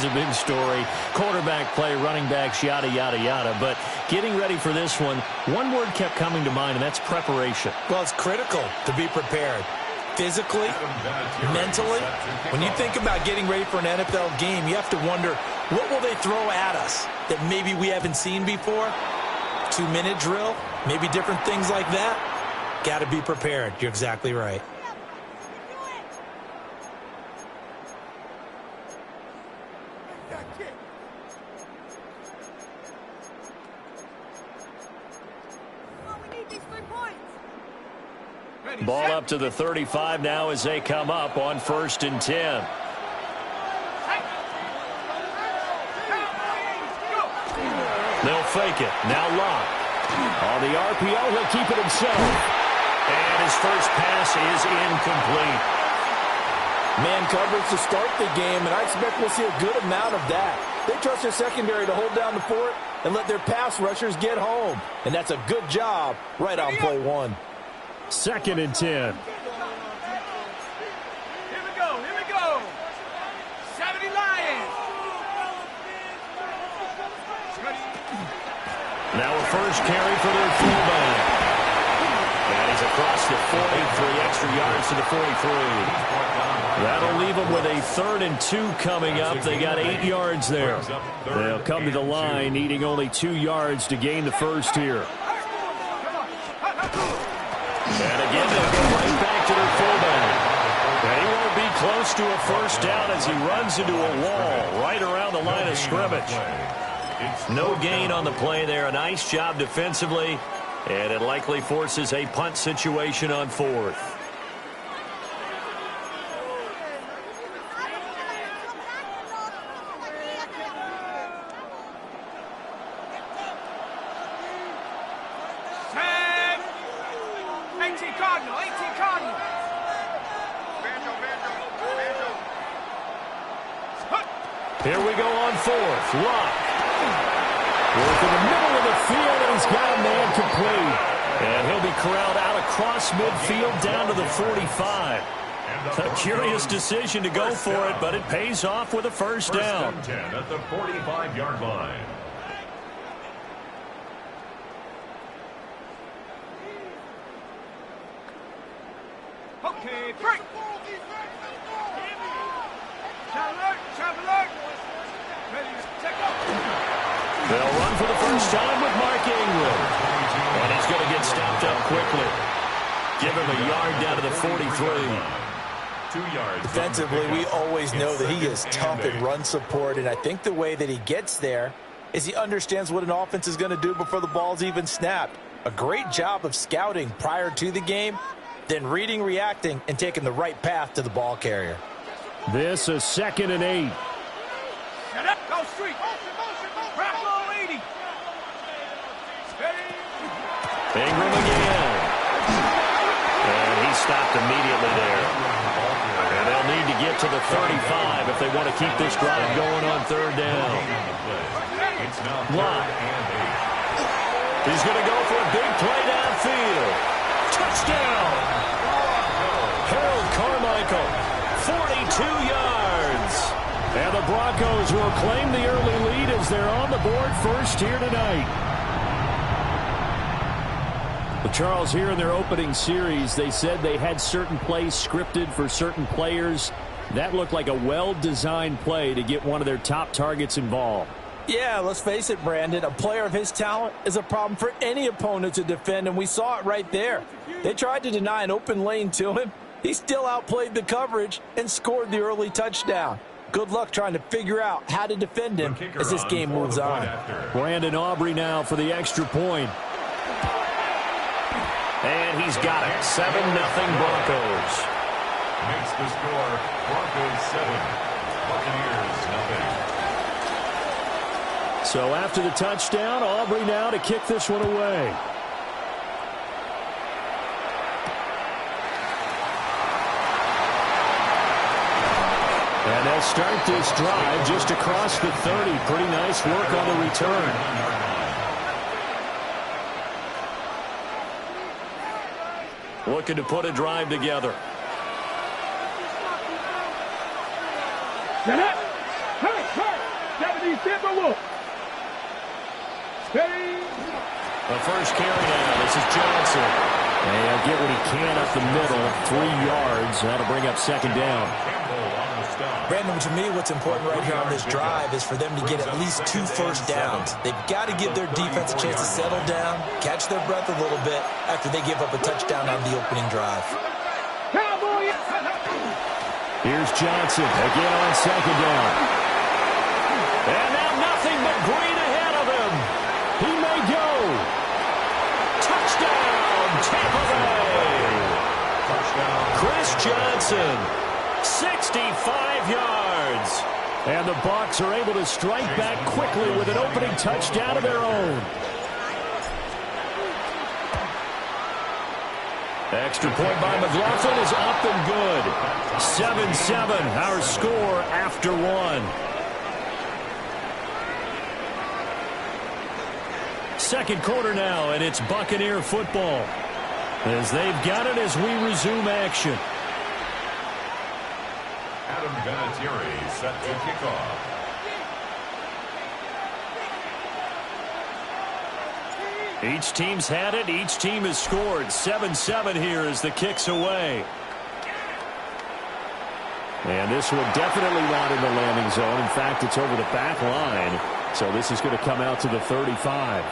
always a big story. Quarterback play, running backs, yada, yada, yada. But getting ready for this one word kept coming to mind, and that's preparation. Well, it's critical to be prepared. Physically, mentally. When you think about getting ready for an NFL game, you have to wonder, what will they throw at us that maybe we haven't seen before? 2-minute drill, maybe different things like that. Got to be prepared. You're exactly right. Ball up to the 35 now as they come up on 1st and 10. They'll fake it. Now Locke. On the RPO, he'll keep it himself. And his first pass is incomplete. Man coverage to start the game, and I expect we'll see a good amount of that. They trust their secondary to hold down the fort and let their pass rushers get home. And that's a good job right on play one. 2nd and 10. Here we go. 70 Lions. Now a first carry for their fullback. And he's across the 43, extra yards to the 43. That'll leave them with a 3rd and 2 coming up. They got 8 yards there. They'll come to the line needing only 2 yards to gain the first here. And again, they'll go right back to their fullback. And he won't be close to a first down as he runs into a wall right around the line of scrimmage. No gain on the play there. A nice job defensively. And it likely forces a punt situation on 4th. Here we go on 4th. Locke. Work in the middle of the field, and he's got a man complete. And he'll be corralled out across midfield down to the 45. A curious decision to go for it, but it pays off with a first down. 10 at the 45-yard line. Okay, break. Traveler. Ready to take off. They'll run for the first time with Mark Ingram. And he's going to get stopped up quickly. Give him a yard down to the 43. 2 yards. Defensively, we always know that he is tough in run support, and I think the way that he gets there is he understands what an offense is going to do before the ball's even snapped. A great job of scouting prior to the game, then reading, reacting, and taking the right path to the ball carrier. This is 2nd and 8. Shut up, go street. Bravo 80. Ingram again. And he stopped immediately there. And they'll need to get to the 35 if they want to keep this drive going on 3rd down. Locke. He's going to go for a big play downfield. Touchdown! Harold Carmichael, 42 yards. And the Broncos will claim the early lead as they're on the board first here tonight. Well, Charles, here in their opening series, they said they had certain plays scripted for certain players. That looked like a well-designed play to get one of their top targets involved. Yeah, let's face it, Brandon. A player of his talent is a problem for any opponent to defend, and we saw it right there. They tried to deny an open lane to him. He still outplayed the coverage and scored the early touchdown. Good luck trying to figure out how to defend him as this game moves on. Brandon Aubrey now for the extra point. And he's got it. 7-0 Broncos. Makes the score Broncos 7, Buccaneers 0. So after the touchdown, Aubrey now to kick this one away. And they'll start this drive just across the 30. Pretty nice work on the return. Looking to put a drive together. Shut up. Hurry. The first carry now. This is Johnson. And he'll get what he can up the middle. 3 yards. That'll bring up second down. Brandon, to me, what's important right here on this drive is for them to get at least 2 first downs. They've got to give their defense a chance to settle down, catch their breath a little bit after they give up a touchdown on the opening drive. Here's Johnson again on second down. And now nothing but green ahead of him. He may go. Touchdown, Tampa Bay. Chris Johnson, 65 yards. And the Bucs are able to strike back quickly with an opening touchdown of their own. Extra point by McLaughlin is up and good. 7-7, our score after 1. Second quarter now, and it's Buccaneer football. As they've got it as we resume action. Adam Vinatieri set to kick off. Each team's had it. Each team has scored. 7-7 here as the kick's away. And this one definitely not in the landing zone. In fact, it's over the back line. So this is going to come out to the 35.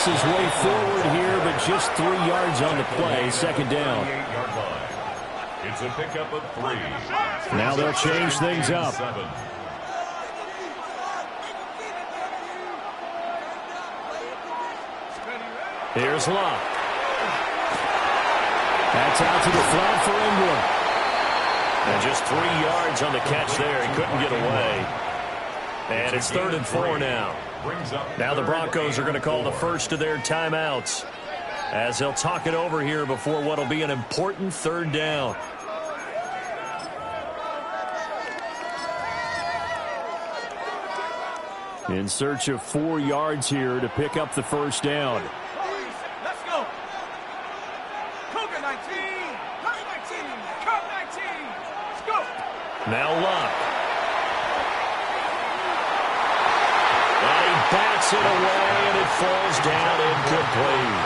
His way forward here, but just 3 yards on the play. Second down. It's a pickup of 3. Now they'll change things up. Here's Locke. That's out to the flat for Ingram. And just 3 yards on the catch there. He couldn't get away. And it's 3rd and 4 now. Now the Broncos are going to call the first of their timeouts as they'll talk it over here before what will be an important 3rd down. In search of 4 yards here to pick up the first down. Let's go. Cougar 19. Cougar 19. Cougar 19. Let's go. Now Locke. Bats it away, and it falls down incomplete.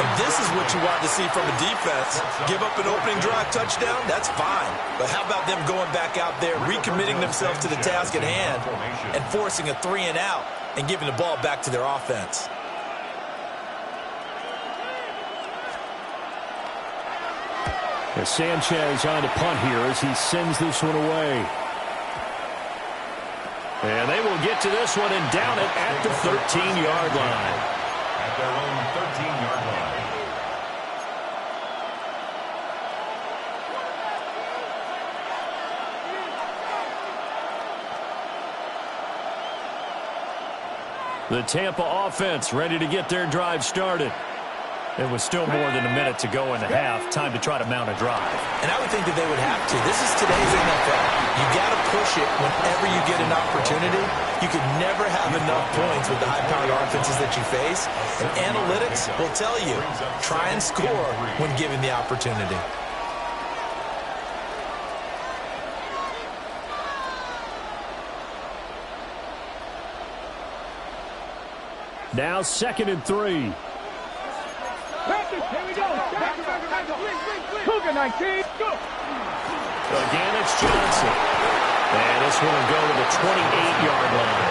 And this is what you want to see from a defense. Give up an opening drive touchdown, that's fine. But how about them going back out there, recommitting themselves to the task at hand, and forcing a 3 and out, and giving the ball back to their offense. As Sanchez on to punt here as he sends this one away. And they will get to this one and down it at the 13-yard line. At their own 13-yard line. The Tampa offense ready to get their drive started. It was still more than a minute to go in the half. Time to try to mount a drive. And I would think that they would have to. This is today's NFL. You got to push it whenever you get an opportunity. You could never have enough points with the high-powered offenses that you face. And analytics will tell you, try and score when given the opportunity. Now 2nd and 3. Here we go. Cougar 19. Go. Again, it's Johnson. And this one will go to the 28-yard line.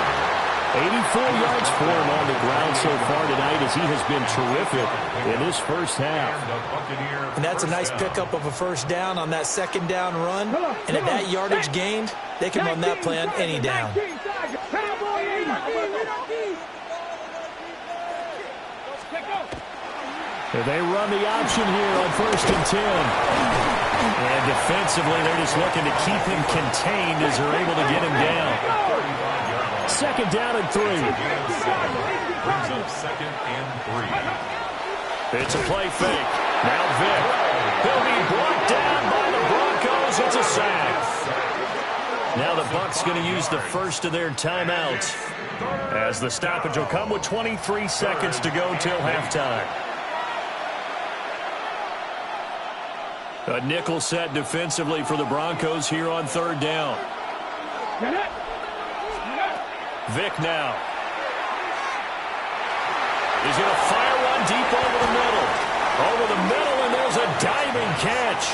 84 yards for him on the ground so far tonight as he has been terrific in this first half. And that's a nice pickup of a first down on that 2nd down run. And at that yardage gained, they can run that play on any down. They run the option here on 1st and 10. And defensively, they're just looking to keep him contained as they're able to get him down. Second down and 3. Brings up second and 3. It's a play fake. Now Vic. He'll be brought down by the Broncos. It's a sack. Now the Bucs going to use the first of their timeouts, as the stoppage will come with 23 seconds to go till halftime. A nickel set defensively for the Broncos here on third down. Vic now. He's going to fire one deep over the middle. Over the middle, and there's a diving catch.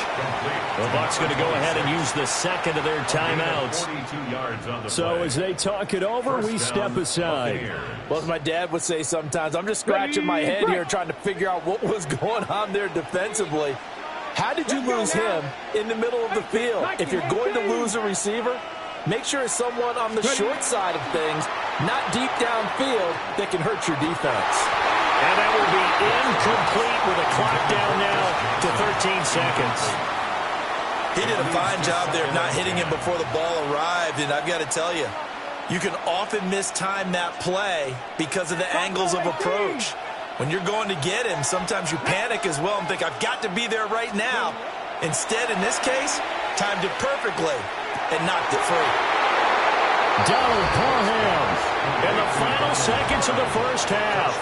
The Bucs going to go ahead and use the second of their timeouts. So as they talk it over, we step aside. Well, as my dad would say sometimes, I'm just scratching my head here trying to figure out what was going on there defensively. How did you lose him in the middle of the field? If you're going to lose a receiver, make sure it's someone on the short side of things, not deep downfield, that can hurt your defense. And that will be incomplete with a clock down now to 13 seconds. He did a fine job there of not hitting him before the ball arrived, and I've got to tell you, you can often mistime that play because of the angles of approach. When you're going to get him, sometimes you panic as well and think, I've got to be there right now. Instead, in this case, timed it perfectly and knocked it free. Donald Parham in the final seconds of the first half.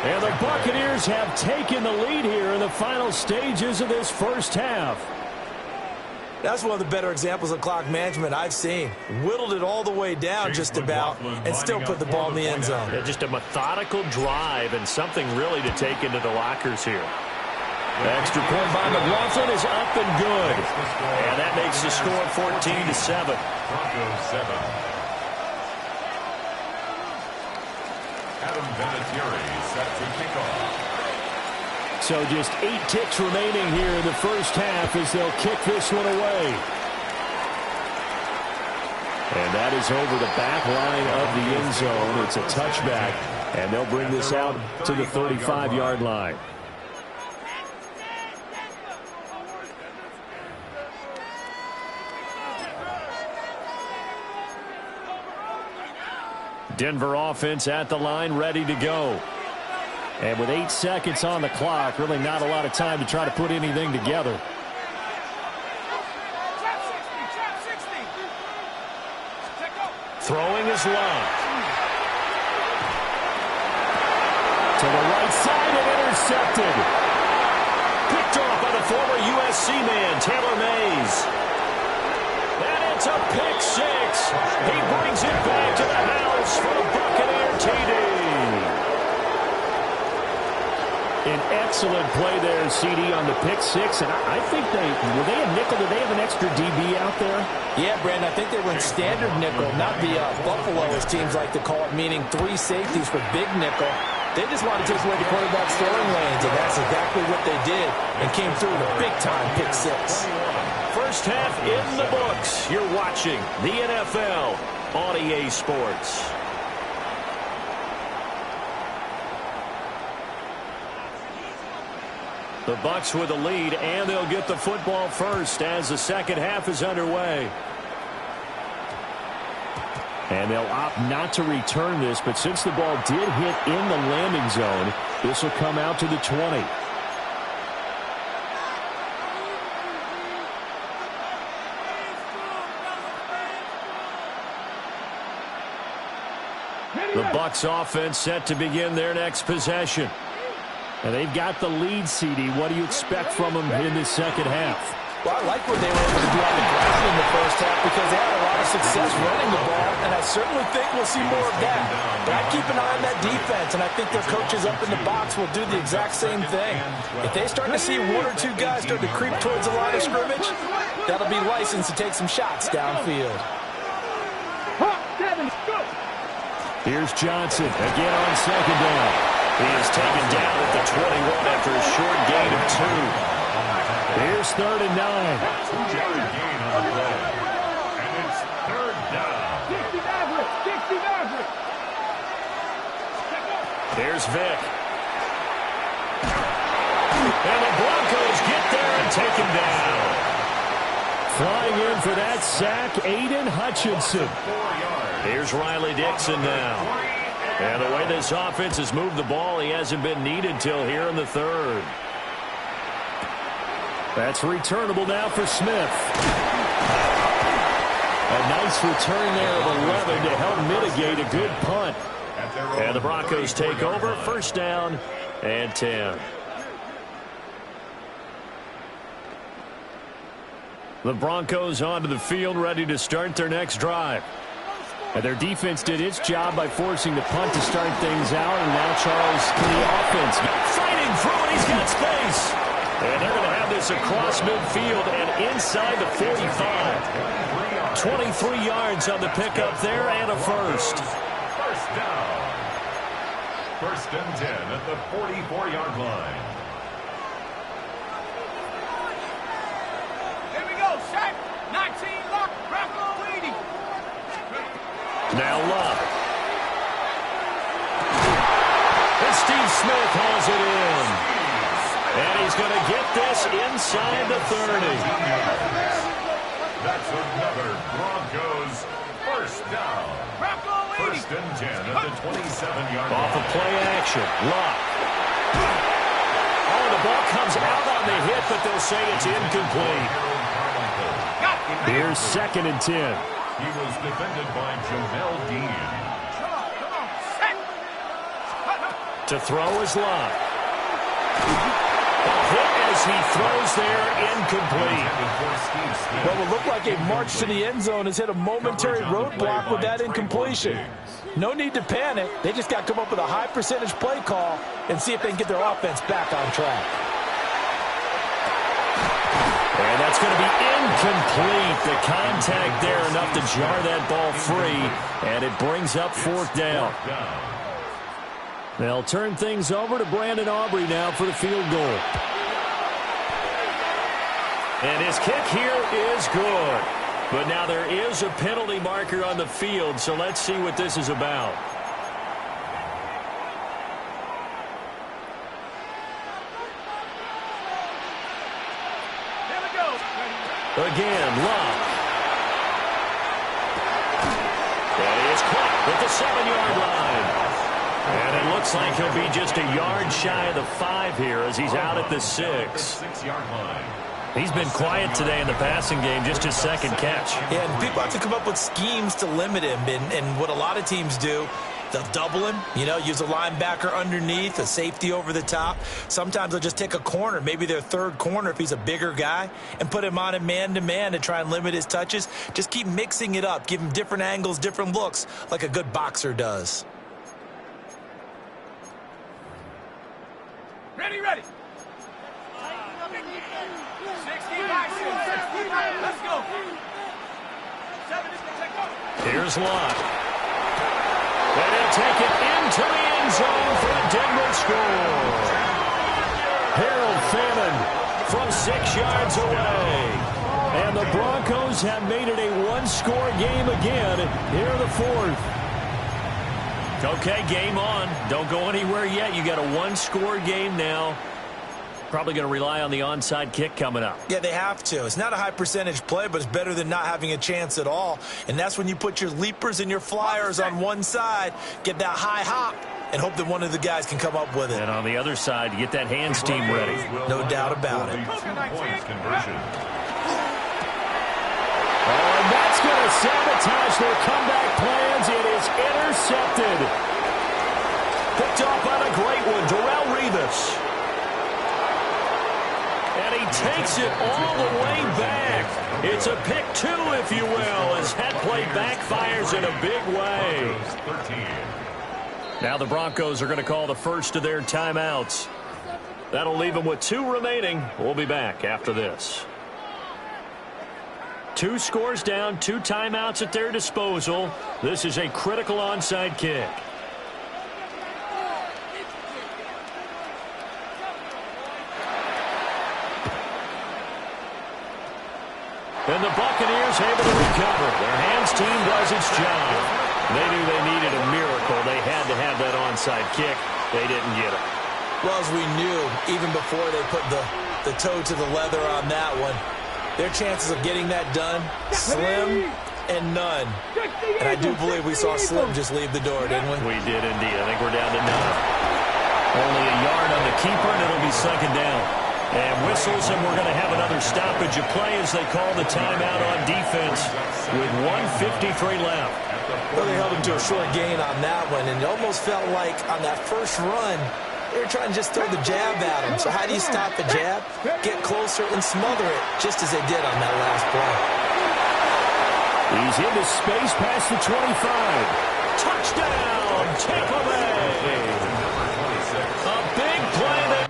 And the Buccaneers have taken the lead here in the final stages of this first half. That's one of the better examples of clock management I've seen. Whittled it all the way down just about and still put the ball in the end zone. Yeah, just a methodical drive and something really to take into the lockers here. The extra point by McLaughlin is up and good. And that makes the score 14-7. Broncos 7. Adam Vinatieri set to kick off. So just 8 ticks remaining here in the first half as they'll kick this one away. And that is over the back line of the end zone. It's a touchback, and they'll bring this out to the 35-yard line. Denver offense at the line, ready to go. And with 8 seconds on the clock, really not a lot of time to try to put anything together. Throwing is long. To the right side and intercepted. Picked off by the former USC man, Taylor Mays. And it's a pick six. He brings it back to the house for a Buccaneer TD. An excellent play there, CD, on the pick six. And I think were they a nickel? Did they have an extra DB out there? Yeah, Brandon, I think they went standard nickel, not the Buffalo, as teams like to call it, meaning 3 safeties for big nickel. They just wanted to take away the quarterback's throwing lanes, and that's exactly what they did, and came through with a big-time pick six. First half in the books. You're watching the NFL on EA Sports. The Bucs with a lead, and they'll get the football first as the second half is underway. And they'll opt not to return this, but since the ball did hit in the landing zone, this will come out to the 20. The Bucs offense set to begin their next possession. And they've got the lead, CD. What do you expect from them in this second half? Well, I like what they were able to do on the ground in the first half because they had a lot of success running the ball, and I certainly think we'll see more of that. But I keep an eye on that defense, and I think their coaches up in the box will do the exact same thing. If they start to see 1 or 2 guys start to creep towards the line of scrimmage, that'll be licensed to take some shots downfield. Here's Johnson again on second down. He is taken down at the 21 after a short gain of 2. Here's 3rd and 9. Two-yard gain on the play. And it's 3rd down. There's Vic. And the Broncos get there and take him down. Flying in for that sack, Aiden Hutchinson. Here's Riley Dixon now. And the way this offense has moved the ball, he hasn't been needed till here in the third. That's returnable now for Smith. A nice return there of 11 to help mitigate a good punt. And the Broncos take over, first down and 10. The Broncos onto the field, ready to start their next drive. And their defense did its job by forcing the punt to start things out. And now Charles to the offense. Fighting through, and he's got space. And they're going to have this across midfield and inside the 45. 23 yards on the pickup there and a first. First down. First and 10 at the 44-yard line. Here we go, sack. 19, lock, Rocco Eady. Now Love. And Steve Smith hauls it in. And he's going to get this inside the 30. That's another Broncos first down. First and 10 at the 27-yard line. Off of play action. Love. Oh, the ball comes out on the hit, but they'll say it's incomplete. Here's second and 10. He was defended by Jamel Dean. To throw is Love. Hit as he throws there, incomplete. What will look like a march to the end zone has hit a momentary roadblock with that incompletion. No need to panic. They just got to come up with a high percentage play call and see if they can get their offense back on track. And that's going to be incomplete. The contact there enough to jar that ball free, and it brings up fourth down. They'll turn things over to Brandon Aubrey now for the field goal. And his kick here is good. But now there is a penalty marker on the field, so let's see what this is about. Here we go. Again, Love. And he is caught at the 7-yard line. And it looks like he'll be just a yard shy of the 5 here as he's out at the 6. 6-yard line. He's been quiet today in the passing game, just his second catch. Yeah, and people have to come up with schemes to limit him. And what a lot of teams do, they'll double him, use a linebacker underneath, a safety over the top. Sometimes they'll just take a corner, maybe their third corner if he's a bigger guy, and put him on a man-to-man to try and limit his touches. Just keep mixing it up, give him different angles, different looks, like a good boxer does. Ready, ready. 65, let's go. 7 is going to take over. Here's Love. And he'll take it into the end zone for a Denver score. Harold Fannin from 6 yards away. And the Broncos have made it a one-score game again here in the fourth. Okay, game on. Don't go anywhere yet. You got a one-score game now. Probably going to rely on the onside kick coming up. Yeah, they have to. It's not a high percentage play, but it's better than not having a chance at all. And that's when you put your leapers and your flyers on one side, get that high hop, and hope that one of the guys can come up with it. And on the other side, get that hands team ready. No doubt about it. Points conversion. Oh, and that's going to sabotage their comeback plans. It is intercepted. Picked off on a great one, Darrelle Revis. And he takes it all the way back. It's a pick 2, if you will, as that play backfires in a big way. Now the Broncos are going to call the first of their timeouts. That'll leave them with 2 remaining. We'll be back after this. 2 scores down, 2 timeouts at their disposal. This is a critical onside kick. And the Buccaneers able to recover. Their hands team does its job. They knew they needed a miracle. They had to have that onside kick. They didn't get it. Well, as we knew, even before they put the toe to the leather on that one, Their chances of getting that done, slim and none. And I do believe we saw Slim just leave the door, didn't we? We did indeed. I think we're down to none. Only a yard on the keeper, and it'll be second down. And whistles, and we're going to have another stoppage of play as they call the timeout on defense with 1:53 left. Well, they held him to a short gain on that one, and it almost felt like on that first run, they were trying to just throw the jab at him. So how do you stop the jab? Get closer and smother it, just as they did on that last play. He's into space past the 25. Touchdown, Tampa Bay. A big play there.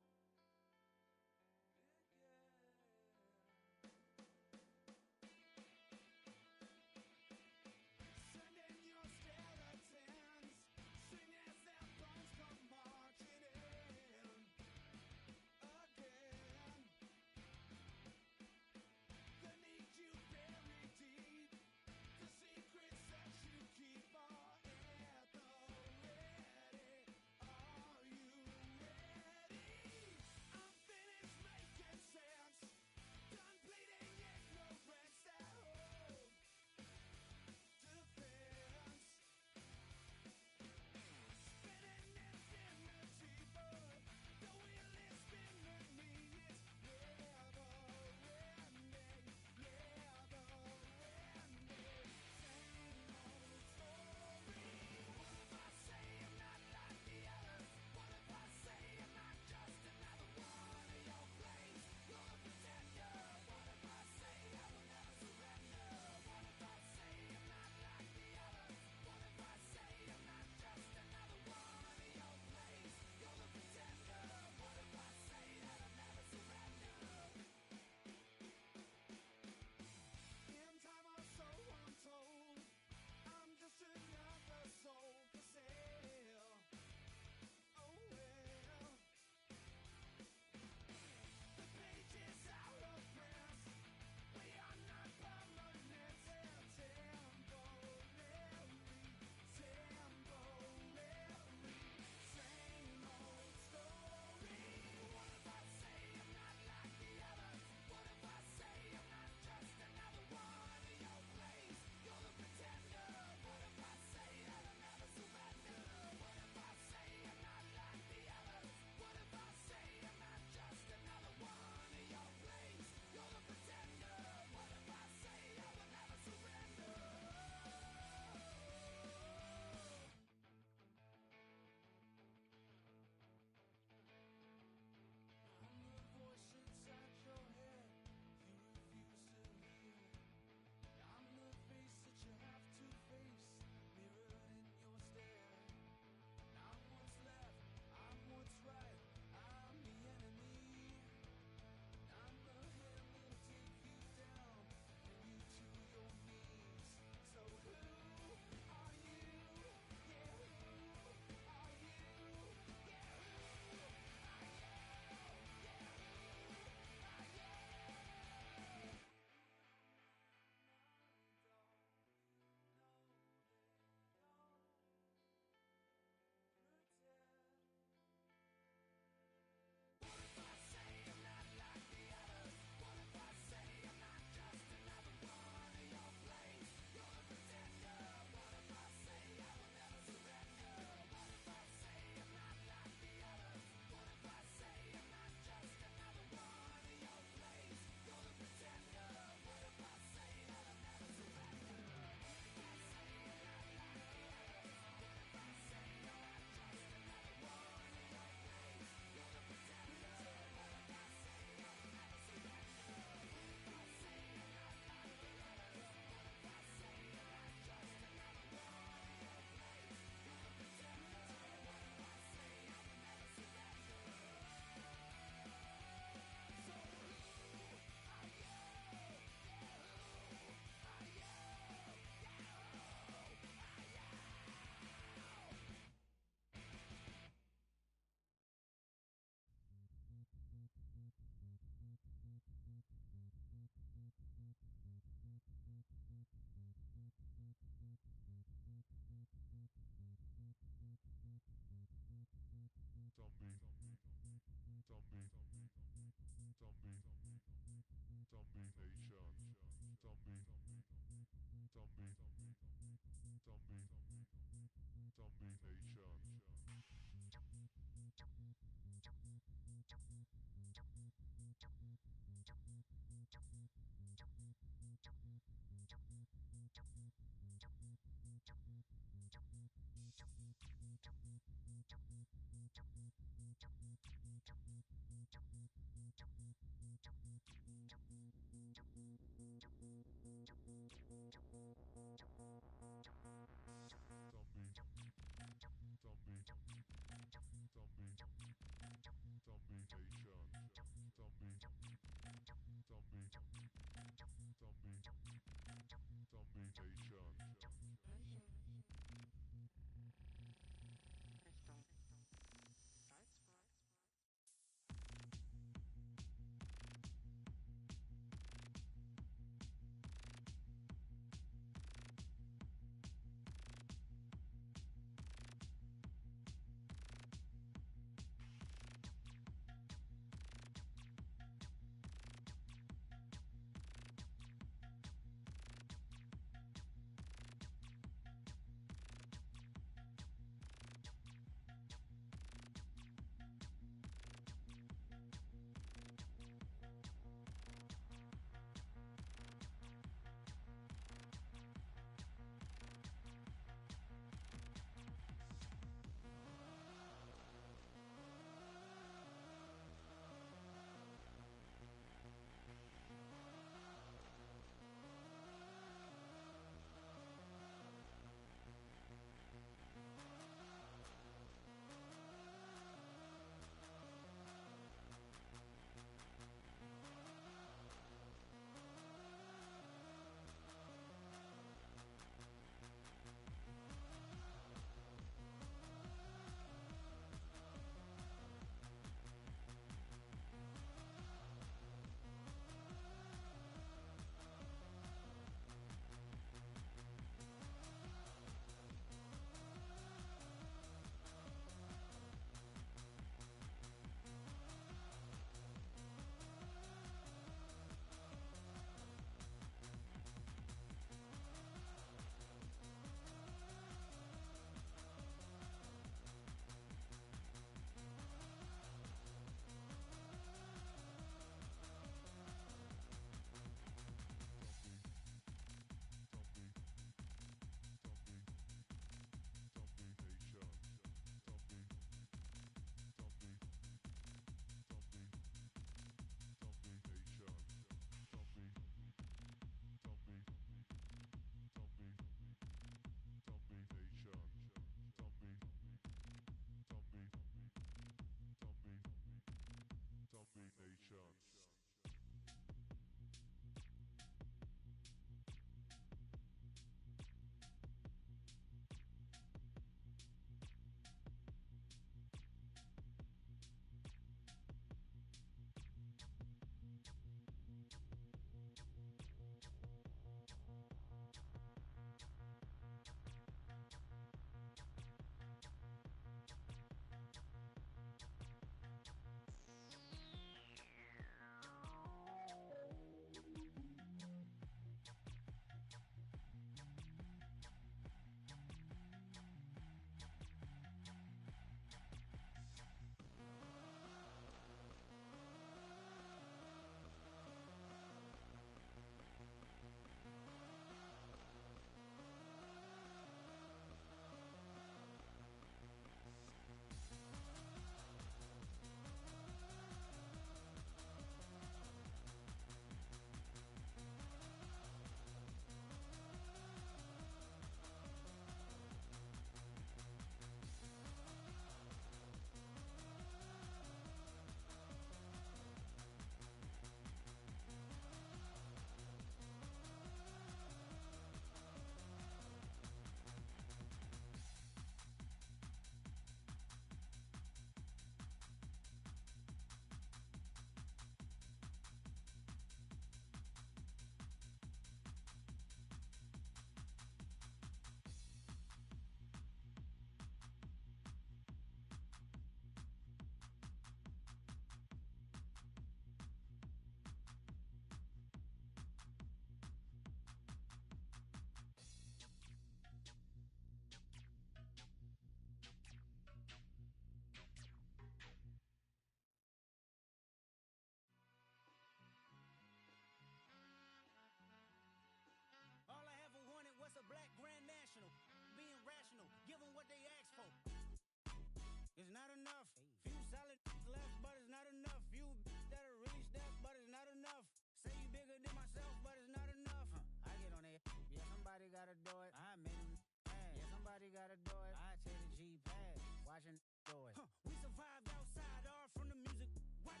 story. We survived outside, all from the music. What?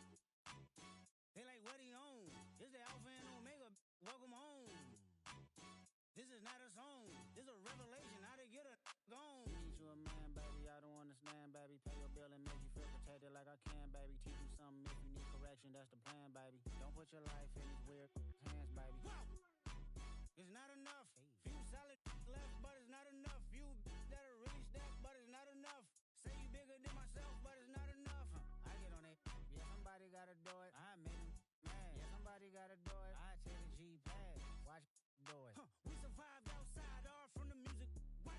They like, what he on? This the Alpha and Omega. Welcome home. This is not a song. This is a revelation. How to get a gone. Teach you a man, baby. I don't understand, baby. Pay your bill and make you feel protected like I can, baby. Teach you something if you need correction. That's the plan, baby. Don't put your life in these weird hands, baby. Whoa! It's not enough. Few solid left, but it's not enough. Few that are really stacked, but it's not enough. Say you bigger than myself, but it's not enough. I get on it. Yeah, somebody gotta do it. I made him mad. Yeah, somebody gotta do it. I take the G-Pad. Watch do it. We survived outside, all from the music. What?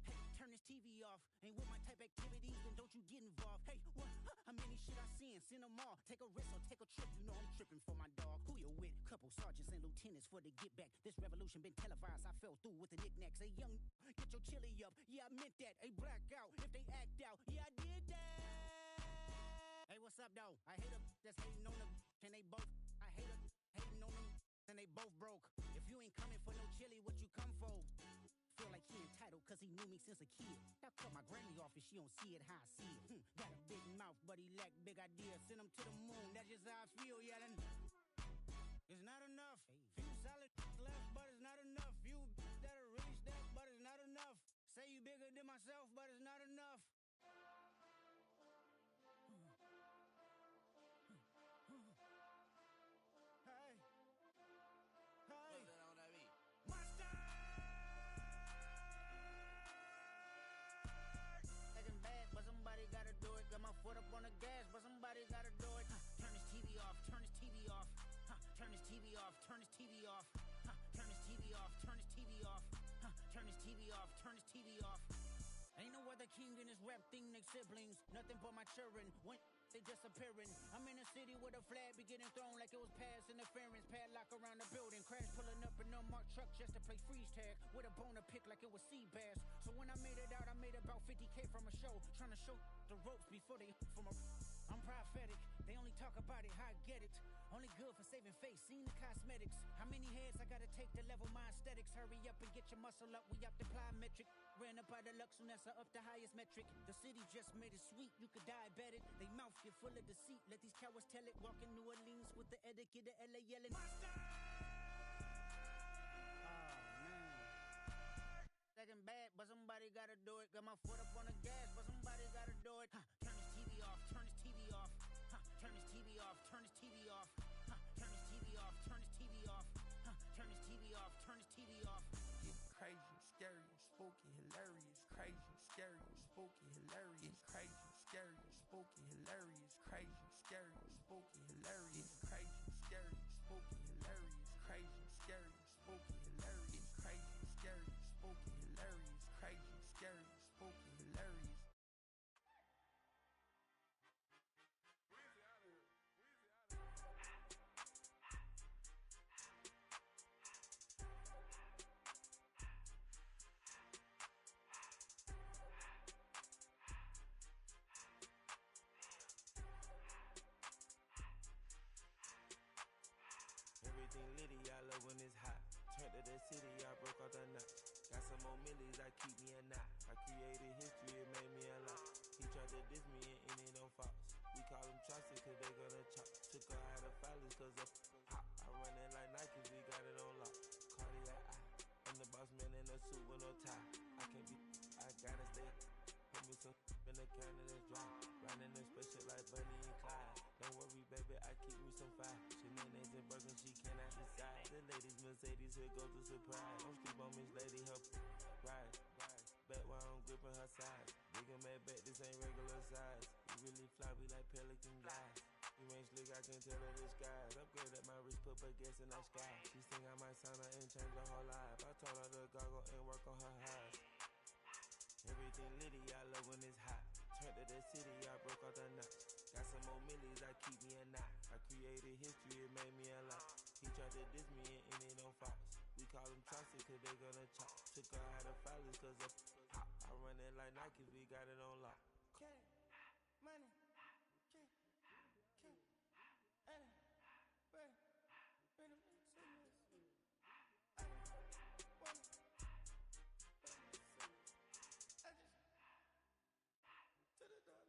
Hey, turn this TV off. Ain't with my type activities, then don't you get involved. Hey, what? How many shit I seen? Send them all. Take a risk or take a trip. You know I'm tripping for my dog. Who you with? Couple sergeants and lieutenants for the get back. This revolution been televised. I fell through with the knickknacks. Hey, young, get your chili up. Yeah, I meant that. Hey, black out if they act out. Yeah, I did that. Hey, what's up, though? I hate them that's hating on them. And they both. I hate them hating on them. And they both broke. If you ain't coming for no chili, what you come for? Feel like he entitled cause he knew me since a kid. I cut my granny off and she don't see it how I see it. Got a big mouth, but he lack big ideas. Send him to the moon, that's just how I feel yelling. It's not enough. Few solid left, but it's not enough. Few that are really stacked, but it's not enough. Say you bigger than myself, but it's not enough. Hey. Hey. Monster! Acting bad, but somebody gotta do it. Got my foot up on the gas, but somebody gotta do it. Turn this TV off, turn this TV off. Turn this TV off, turn this TV off. Turn this TV off, turn this TV off. Turn this TV off, turn this TV off. Ain't no other king in this rap thing, they siblings. Nothing but my children. When they disappearing. I'm in a city with a flag be getting thrown like it was past interference. Padlock around the building. Crash pulling up an unmarked truck just to play freeze tag. With a bone to pick like it was sea bass. So when I made it out, I made about 50K from a show. Trying to show the ropes before they from a... I'm prophetic. They only talk about it, how I get it. Only good for saving face, seen the cosmetics. How many heads I gotta take to level my aesthetics? Hurry up and get your muscle up, we up the plyometric. Ran up by the Lux, soon as I up the highest metric. The city just made it sweet, you could diabetic. They mouth get full of deceit, let these cowards tell it. Walk in New Orleans with the etiquette of LA yelling. Monster! Oh, man. Second bad, but somebody gotta do it. Got my foot up on the gas, but somebody gotta do it. Turn this TV off, turn this TV off. Turn this TV off, turn this TV off. Turn this TV off, turn this TV off. Turn this TV off, turn this TV off. It's crazy, scary, spooky, hilarious. Crazy, scary, spooky, hilarious. Crazy, scary, spooky, hilarious. Crazy, scary, spooky, hilarious. Crazy, scary, spooky, hilarious. Crazy, scary, spooky, hilarious. Crazy, scary, spooky, hilarious. Crazy, scary, spooky, hilarious. Everything litty, I love when it's hot. Turned to the city, I broke out the knot. Got some more millies, I keep me a knot. I created history, it made me a lot. He tried to diss me and ended on Fox. We call them Chaucer cause they gonna chop. Took her out of filers cause of hot. I run it like Nike, we got it on lock. Cardiac eye. I'm the boss man in a suit with no tie. I can't be, I gotta stay. Put me some in the can that's dry. Riding in special like Bunny and Clyde. Don't worry, baby, I keep me some fire. Shenanigans and Birkin, she cannot decide. The ladies Mercedes, here go to surprise. Don't sleep on Miss Lady, help ride. Back while I'm gripping her sides. Big and mad back, this ain't regular size. You really fly, we like pelican guys. You ain't slick, I can tell her the skies. Upgrade at my wrist, put her gas in the sky. She think I might sign her and change her whole life. I told her to goggle and work on her highs. Everything litty, I love when it's hot. Turned to the city, I broke out the knot. Got some more millies, I keep me a knot. I created history, it made me a lot. He tried to diss me and ended on Fox. We call them Chaucer cause they gonna chop. Took her out of filers cause of pop. I run it like Nike, we got it on lock. Cash, money, cash, money, money, money, I just to the door.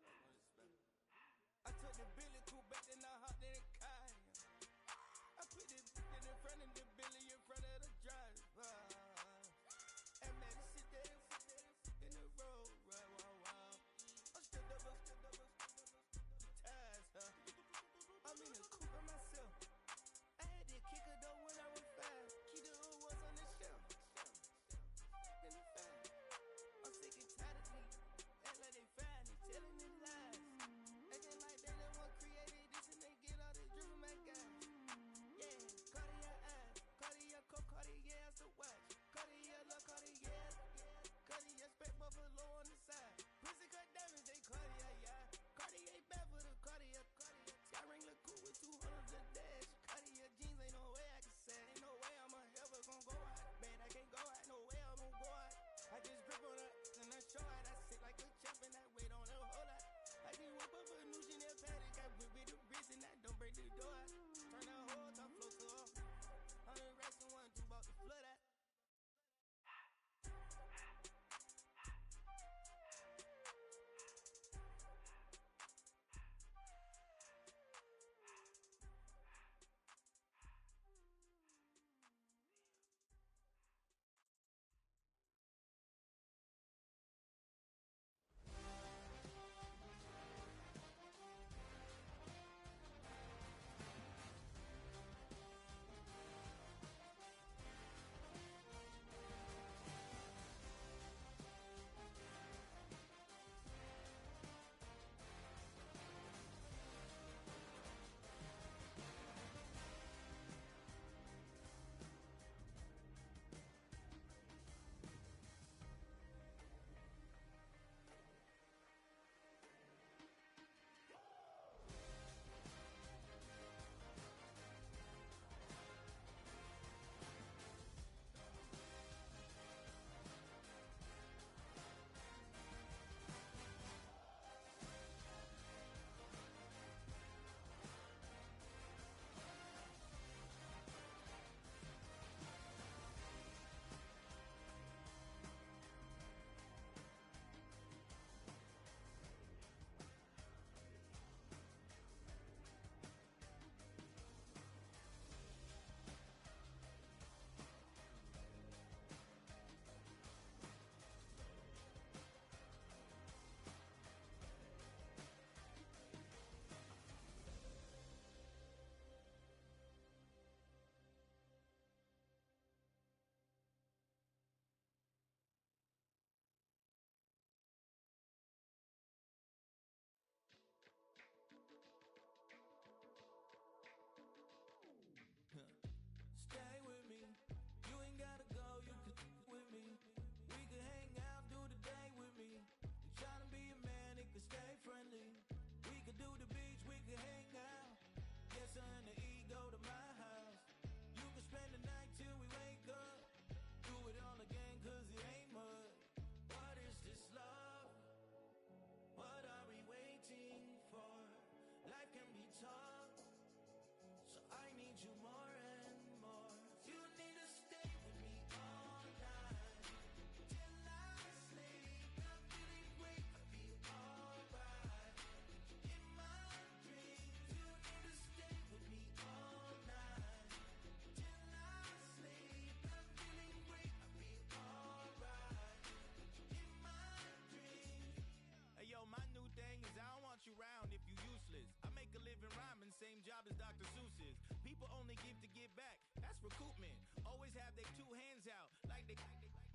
same job as Dr. Seuss is. People only give to give back. That's recoupment. Always have their two hands out. Like they.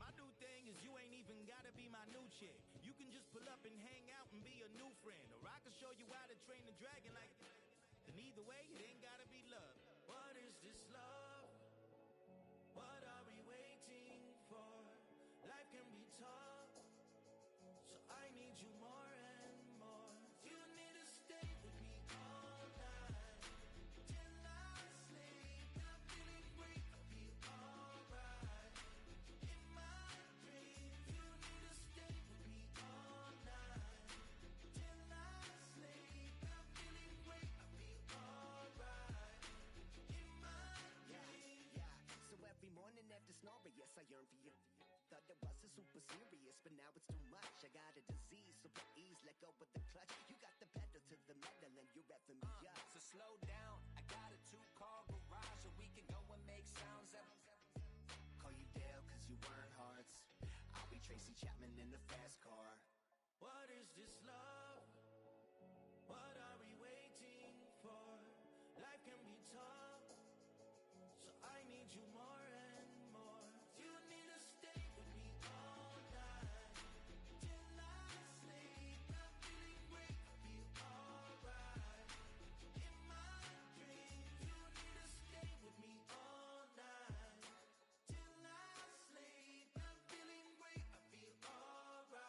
My new thing is you ain't even gotta be my new chick. You can just pull up and hang out and be a new friend. Or I can show you how to train the dragon like. And either way, it ain't gotta be love. What is this love? What are we waiting for? Life can be tough, so I need you more and more. You need to stay with me all night till I sleep. I'm feeling great, I'll be alright. In my dreams, you need to stay with me all night till I sleep. I'm feeling great, I'll be alright. In my dreams. Yeah. So every morning after snoring, yes, I yearn for you. Thought it wasn't super serious, but now it's too much. I got a disease, so please let go with the clutch. You got the pedal to the metal and you're revving me up. So slow down, I got a 2-car garage, so we can go and make sounds up. Call you Dale, cause you weren't hearts. I'll be Tracy Chapman in the fast car. What is this love? What are we waiting for? Life can be tough, so I need you more and more. You need to stay with me all night till I sleep. I'm feeling great, I'll be alright. In my dreams, you need to stay with me all night till I sleep. I'm feeling great, I'll be alright.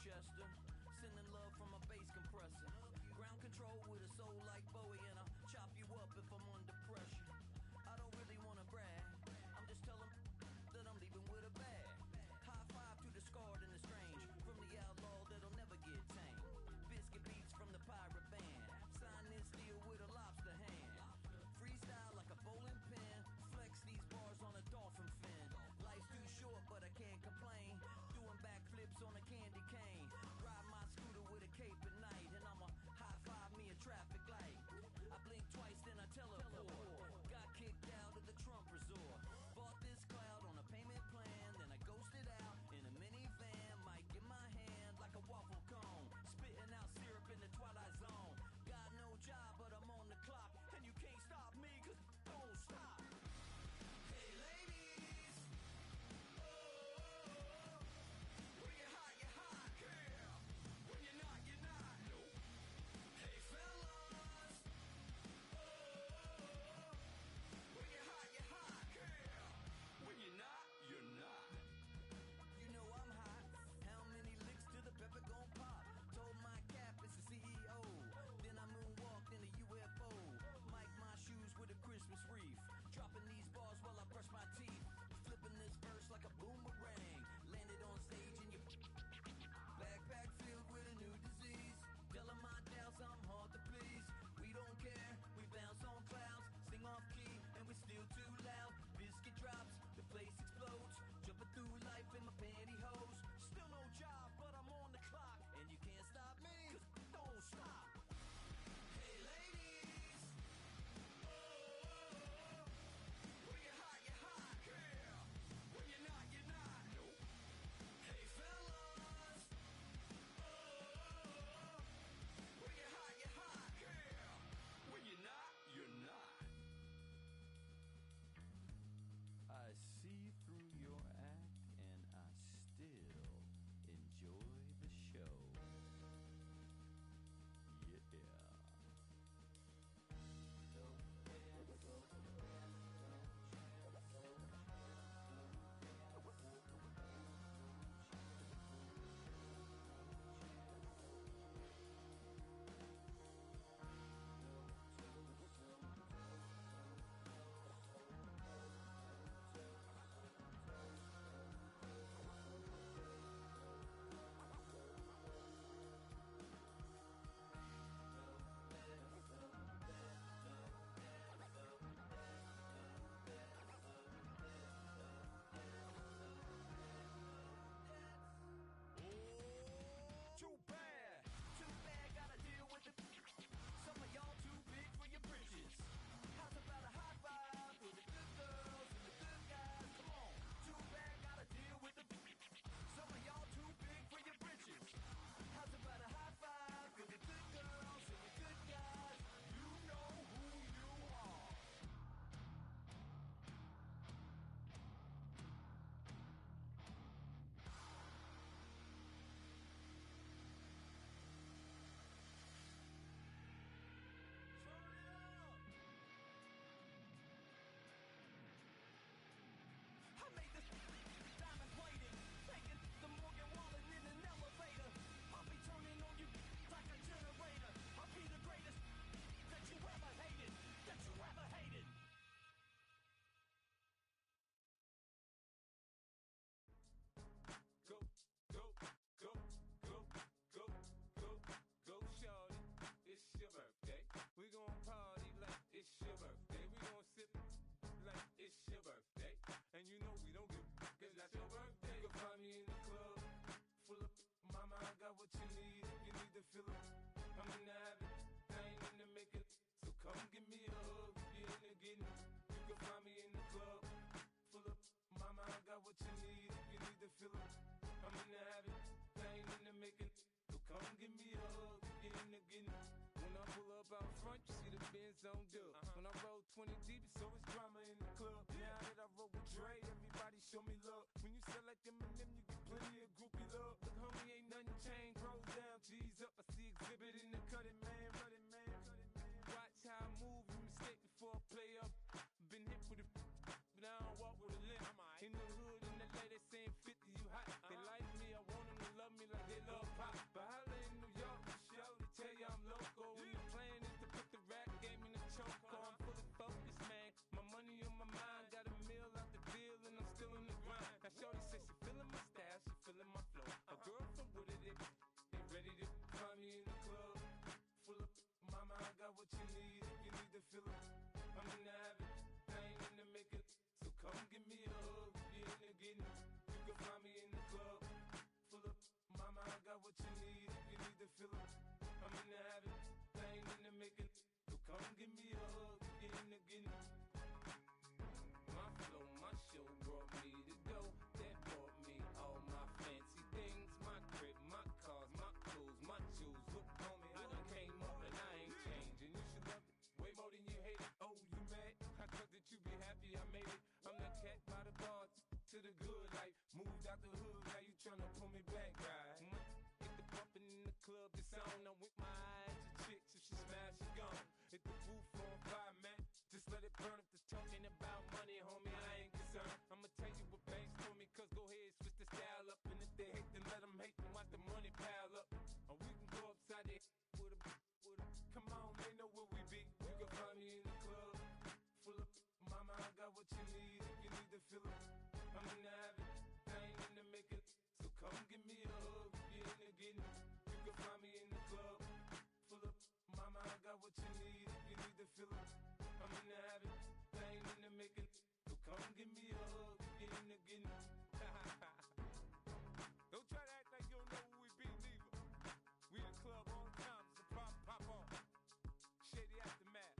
Chester. Sending love from a bass compressor. Ground control with a soul like Bowie, and I'll chop you up if I'm under pressure. I don't really wanna brag. I'm just telling that I'm leaving with a bag. High five to the scarred and the strange. From the outlaw that'll never get tamed. Biscuit beats from the pirate band. Sign this deal with a lobster hand. Freestyle like a bowling pin. Flex these bars on a dolphin fin. Life's too short, but I can't complain. Doing backflips on a candy cane. Ride my scooter with a cape at night. And I'ma high five me a traffic light. I blink twice, then I teleport. Got kicked out of the Trump resort. Bought this cloud on a payment plan. Then I ghosted out in a minivan. Might get my hand like a waffle cone. Spitting out syrup in the twilight zone. Got no job, but I'm on the clock. And you can't stop me, cause don't stop. Hey ladies, oh, when you're hot, girl. When you're not, nope. Hey fellas, oh, when you're hot, girl. When you're not, you're not. You know I'm hot. How many licks till the pepper gon' pop? Told my cap it's the CEO. Then I moonwalked in a UFO. Mic my shoes with a Christmas wreath. Dropping these bars while I brush my teeth. Flipping this verse like a boomerang. Landed on stage in your backpack filled with a new disease. Telling my doubts I'm hard to please. We don't care, we bounce on clouds. Sing off key and we're still too loud. Biscuit drops, the place explodes. Jumping through life in my pantyhose. Still no job, but I'm on the clock. And you can't stop me, cause don't stop. Hey ladies, oh, when you're hot, girl. When you're not, nope. Hey fellas, oh, when you're hot, girl. When you're not, you're not. I see through your act and I still enjoy the show. Yeah. Too bad, gotta deal with it. Some of y'all too big for your britches. How's about a high five for the good girls and the good guys? Come on, too bad, gotta deal with it. Some of y'all too big for your britches. How's about a high five for the good girls and the good guys? You know who you are. I made this diamond plated, taking the Morgan Wallen in an elevator. I'll be turning on you like a generator. I'll be the greatest that you ever hated, that you ever hated. Go, go, go, go, go, go, go, shorty. It's your birthday. We gon' party like it's your birthday. We gon' sip like it's your birthday. And you know we don't give, cause that's your birthday. You can find me in the club, full of mama, I got what you need. If you need to fill up, I'm in the habit, I ain't in the making. So come give me a hug, if you're in the getting. You can find me in the club, full of mama, I got what you need. If you need to fill up, I'm in the habit, I ain't in the making. So come give me a hug, if you're in the getting. When I pull up out front, you see the Benz on dub. When I roll 20 deep, so it's drama in the club. Now that I roll with Dre, everybody show me love. When you sell like Eminem, you get plenty of groupie love. Look, homie, ain't nothing changed. Rolls down, G's up. I see exhibit in the cutting, man. Watch how I move, you mistake before I play up. Been hit with a but I don't walk with a limp. In the hood, in the LA, they saying 50, you hot. They like me, I want them to love me like they love pop. feeling. I'm in the habit, I ain't in the making. So come give me a hug, get in the getting. My flow, my show brought me to go. That brought me all my fancy things. My crib, my cars, my clothes, my shoes. Look, homie, I done came up and I ain't changing. You should love it way more than you hate it. Oh, you mad? I thought that you be happy I made it. I'm that cat by the bar to the good life. Moved out the hood, now you tryna pull me back, right? Hit the bumpin' in the club, it's on. I'm with my eyes to chicks. If she smash, she gone. Hit the roof on fire, man. Just let it burn. If they're talking about money, homie, I ain't concerned. I'ma tell you what banks for me, cause go ahead, switch the style up. And if they hate, then let them hate, then watch the money pile up. Or we can go upside there with a. Come on, they know where we be. You can find me in the club, full of. Mama, I got what you need if you need to feel it. I'm in the habit, I ain't in the making. So come give me a hug, get in the getting. You can find me in the club, full of. Mama, I got what you need if you need to feel it. I'm in the habit, I ain't in the making. So come give me a hug, get in the getting. Don't try to act like you don't know who we be, neither. We in the club all the time, it's a pop on. Shady aftermath.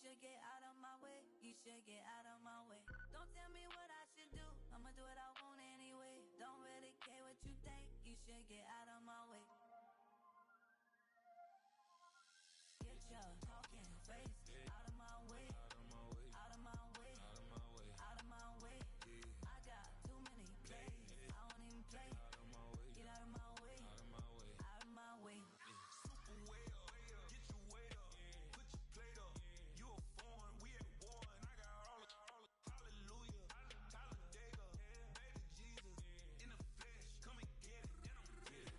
should get out of my way. You should get out of my way. Don't tell me what I should do. I'ma do what I want anyway. Don't really care what you think. You should get out of my way. Get your talking face out of my way. Out of my way. Out of my way. I got too many plays. I don't even play. Get out of my way. Out of my way. Super way up. Get your weight up. Put your plate up. You a foreign. We at war. And I got all the hallelujah. Talladega. Baby Jesus. In the flesh. Come and get it. And I'm get it.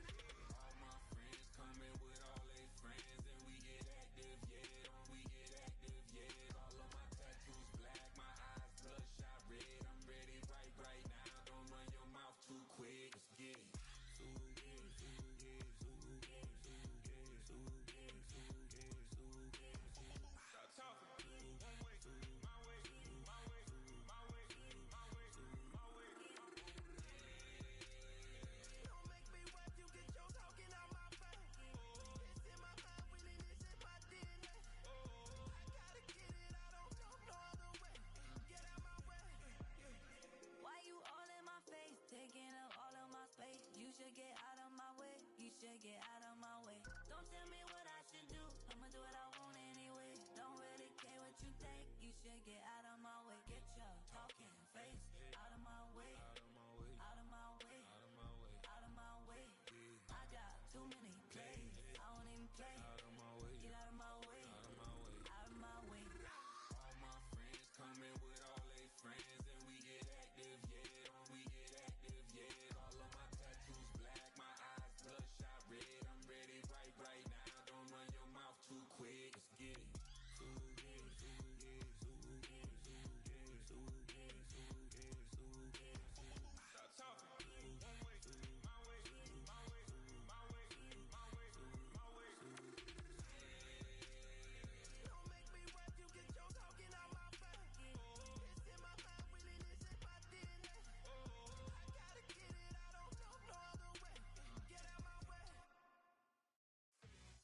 All my friends coming with all their friends. And we get active, yeah. Don't we get active, yeah. All of my tattoos black. My eyes bloodshot red. I'm ready right now. Don't run your mouth too quick. Let's get it. Stop talking. One way, my way, my way, my way, my way, my way. Don't make me watch you get your talking out my face. It's in my mind, really, this is my DNA. I gotta get it, I don't know no other way. Get out my way. Why you all in my face, taking up all of my space? You should get out of my way. You should get out of my way. Don't tell me what I should do. I'ma do what I want anyway. Don't really care what you think. You should get out of my way. Get your talking face out of my way. Out of my way. Out of my way. I got too many plays. I don't even play. Get out of my way. Out of my way. All my friends coming with all their friends. And we get active, yeah. Don't we get active, yeah. All of my tattoos black. My eyes bloodshot red. I'm ready right now. Don't run your mouth too quick. Let's get it. Stop talking. One way, my way, my way, my way, my way, my way. Don't make me watch you get your talking out my face. It's in my mind, really, this is my DNA. I gotta get it, I don't know no other way. Get out my way.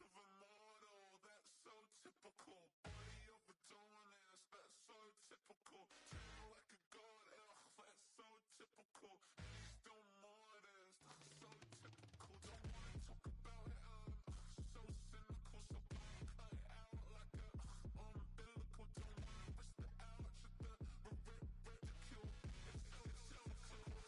Of a model, that's so typical. Body overdoing this, that's so typical. Turn like a god, that's so typical. Please don't more this, that's so typical. Don't wanna talk about it, so cynical. So cut it out like a umbilical. Don't wanna risk the ouch of the ridicule. It's so typical.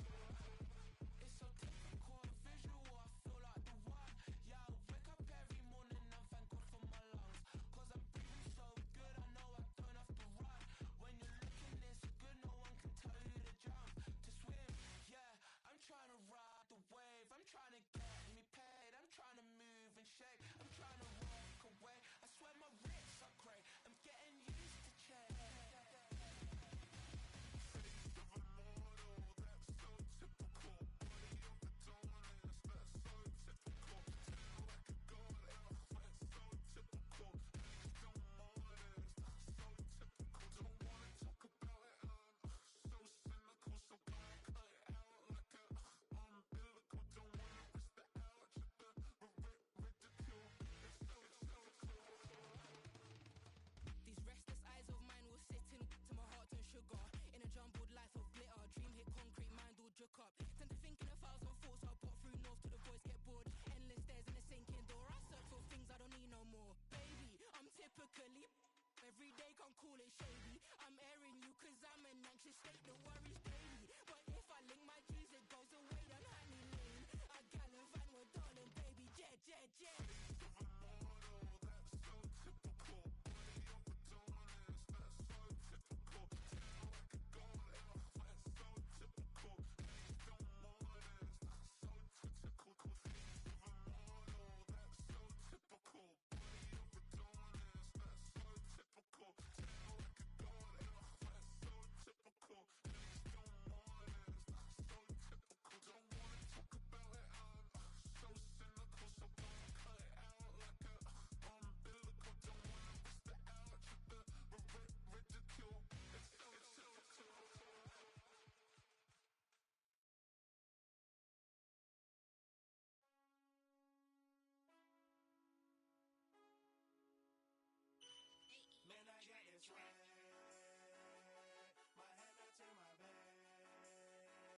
It's so typical, visual, I feel like the one. Yeah, I wake up every morning and thank God for my lungs. Cause I'm breathing so good, I know I don't have to run. When you're looking this good, no one can tell you to jump, to swim. Yeah, I'm trying to ride the wave, I'm trying to get me paid. I'm trying to move and shake, I'm trying to walk away. I swear my